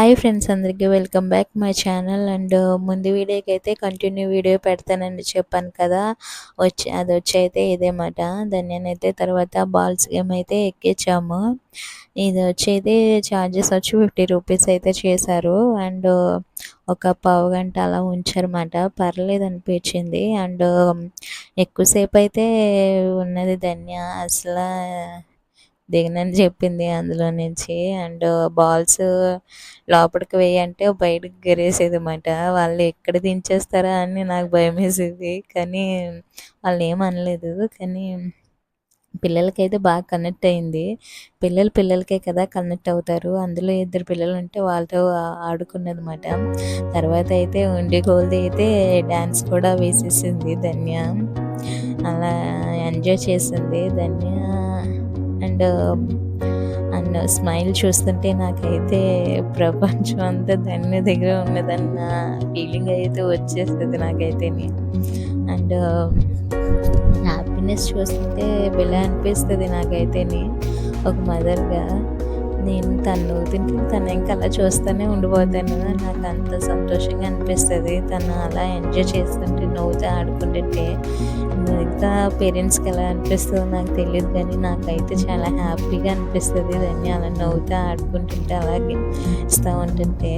Hi friends, అందరికీ welcome back my channel. And ముందు వీడియోకి అయితే కంటిన్యూ వీడియో పెడతానని చెప్పాను కదా, అది వచ్చి అయితే ఇదేమాట. దాన్ని తర్వాత బాల్స్ గేమ్ అయితే ఎక్కించాము. ఇది వచ్చి అయితే ఛార్జెస్ వచ్చి 50 రూపీస్ అయితే చేశారు. అండ్ ఒక పావు గంట అలా ఉంచారన్నమాట. పర్లేదు అనిపించింది. అండ్ ఎక్కువసేపు అయితే ఉన్నది ధన్య, అసలు దిగనని చెప్పింది అందులో నుంచి. అండ్ బాల్స్ లోపలికి వేయంటే బయటకు గెరేసేది అన్నమాట. వాళ్ళు ఎక్కడ దించేస్తారా అని నాకు భయం వేసేది, కానీ వాళ్ళు ఏమనలేదు. కానీ పిల్లలకైతే బాగా కనెక్ట్ అయింది. పిల్లలకే కదా కనెక్ట్ అవుతారు. అందులో 2 పిల్లలు ఉంటే వాళ్ళతో ఆడుకున్నదన్నమాట. తర్వాత అయితే ఉండి గోల్ది అయితే డ్యాన్స్ కూడా వేసేసింది ధన్య. అలా ఎంజాయ్ చేసింది ధన్య. అండ్ అండ్ స్మైల్ చూస్తుంటే నాకైతే ప్రపంచం అంతా ధన్య దగ్గర ఉన్నదన్న ఫీలింగ్ అయితే వచ్చేస్తుంది నాకైతే. అండ్ హ్యాపీనెస్ చూస్తుంటే భలే అనిపిస్తుంది నాకైతే. ఒక మదర్గా నేను తను తింటే తను ఇంకా అలా చూస్తూనే ఉండిపోతాను. నాకు అంత సంతోషంగా అనిపిస్తుంది తను అలా ఎంజాయ్ చేస్తుంటే, నవ్వుతూ ఆడుకుంటుంటే. మిగతా పేరెంట్స్కి ఎలా అనిపిస్తుందో నాకు తెలియదు, కానీ నాకైతే చాలా హ్యాపీగా అనిపిస్తుంది దాన్ని అలా నవ్వుతూ ఆడుకుంటుంటే, అలాగే ఇస్తూ ఉంటుంటే.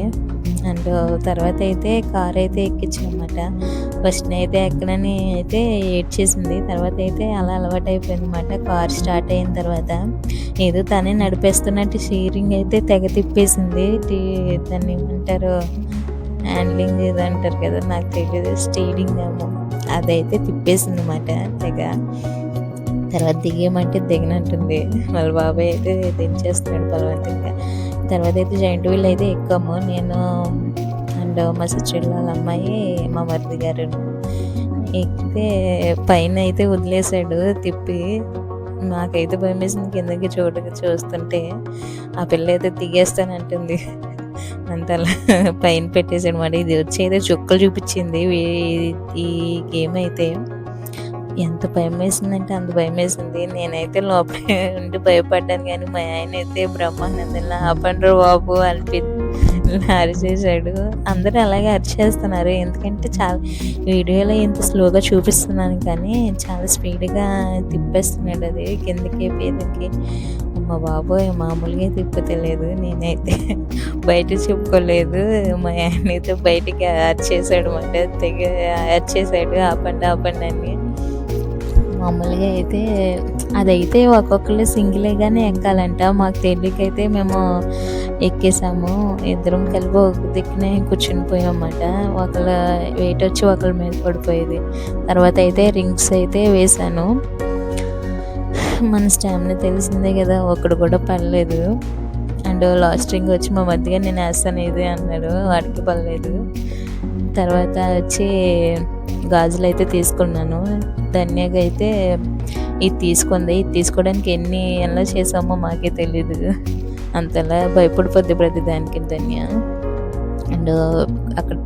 అండ్ తర్వాత అయితే కార్ అయితే ఎక్కించామన్నమాట. ఫస్ట్ అయితే ఎక్కడని అయితే ఏడ్చేసింది. తర్వాత అయితే అలా అలవాటు అయిపోయింది అన్నమాట. కార్ స్టార్ట్ అయిన తర్వాత ఏదో తనే నడిపేస్తున్నట్టు స్టీరింగ్ అయితే తెగ తిప్పేసింది. దాన్ని ఏమంటారు, హ్యాండ్లింగ్ ఇది అంటారు కదా, నాకు తెలియదు, స్టీరింగ్ ఏమో, అదైతే తిప్పేసింది అన్నమాట తెగ. తర్వాత దిగేయమంటే దిగినట్టుంది. వాళ్ళ బాబాయ్ అయితే దించేస్తున్నాడు బలవంతంగా. తర్వాత అయితే జాయింట్ వీల్ అయితే ఎక్కాము, నేను అండ్ మా సిస్టర్ వాళ్ళ అమ్మాయి, మా మరిది గారు. ఎక్కితే పైన అయితే వదిలేసాడు తిప్పి. నాకైతే భయం వేసింది కిందకి చూస్తుంటే. ఆ పిల్ల అయితే దిగేస్తానంటుంది, అంతలా పైన పెట్టేసాడు అన్నమాట. ఇది వచ్చి అయితే చుక్కలు చూపించింది ఈ గేమ్ అయితే. ఎంత భయం వేసిందంటే అంత భయం వేసింది. నేనైతే లోపలే ఉండి భయపడ్డాను, కానీ మా ఆయన అయితే బ్రహ్మానందంలా ఆపండ్రు బాబు అరిచేసాడు. అందరూ అలాగే అరిచేస్తున్నారు, ఎందుకంటే చాలా వీడియోలో ఇంత స్లోగా చూపిస్తున్నాను, కానీ చాలా స్పీడ్గా తిప్పేస్తున్నాడు అది కిందకి పేదకి. అమ్మ బాబోయ్, మామూలుగా తిప్పుతలేదు. నేనైతే బయట చెప్పుకోలేదు. మా ఆయన అయితే బయటికి అరిచేసాడు అన్నమాట. తెగ అరిచేసాడు, ఆపండి అని. మామూలుగా అయితే అదైతే ఒక్కొక్కరు సింగిల్గానే ఎక్కాలంట. మాకు తెలియకైతే మేము ఎక్కేసాము. ఇద్దరం కలిపి ఒక దిక్కునే కూర్చుని పోయామన్నమాట. ఒకళ్ళ వెయిట్ వచ్చి ఒకళ్ళ మీద పడిపోయేది. తర్వాత అయితే రింగ్స్ అయితే వేశాను. మన స్టామినా తెలిసిందే కదా, ఒకడు కూడా పడలేదు. అండ్ లాస్ట్ రింగ్ వచ్చి మా మధ్యగా నేను వేస్తాను ఇది అన్నాడు, వాడికి పడలేదు. తర్వాత వచ్చి గాజులు అయితే తీసుకున్నాను. ధన్యగా అయితే ఇది తీసుకోవడానికి ఎలా చేసామో మాకే తెలీదు, అంతలా భయపడిపోద్ది ప్రతి దానికి ధన్య. అండ్ అక్కడ